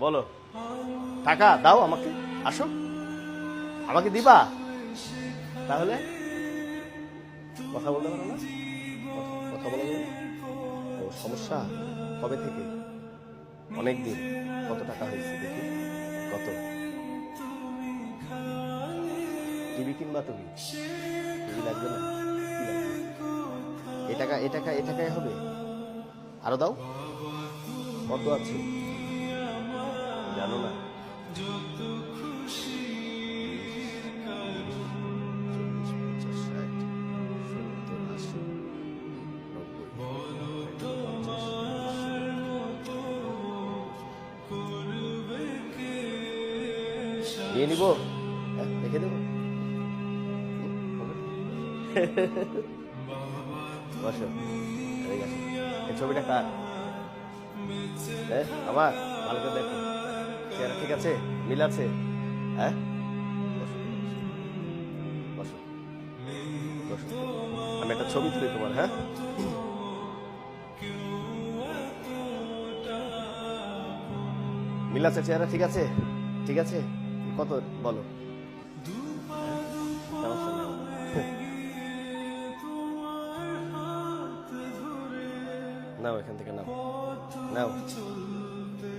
বলো, টাকা দাও আমাকে, আসো, আমাকে দিবা? তাহলে কথা বলতে পারো না, কথা বলা যাবে না? ও সমস্যা কবে থেকে? অনেক দিন। কত টাকা হয়েছে দেখি, কত? টিভি কিনবা তুমি? টিভি লাগবে না? কি লাগবে? এ টাকায় হবে? আরো দাও। কত আছে জানো না? 40, 50, 60, 70, 80, 90, 100, 150, 150, 150 নিয়ে নিবো, রেখে দেবো। বসো, এই গেছে। এই ছবিটা কার? আমার, ভালো করে দেখো, চেহারা ঠিক আছে, মিল আছে? হ্যাঁ, বসো, বসো, বসো। আমি একটা ছবি তুলি তোমার, হ্যাঁ? মিল আছে, চেহারা ঠিক আছে? ঠিক আছে? কত বলো? সমস্যা নেই। নাও, এখান থেকে নাও, নাও।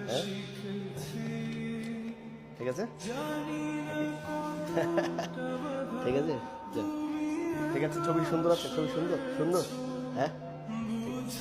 হ্যাঁ, ঠিক আছে, ঠিক আছে, যাও। ঠিক আছে, ছবি সুন্দর আছে, ছবি সুন্দর সুন্দর, হ্যাঁ, ঠিক আছে।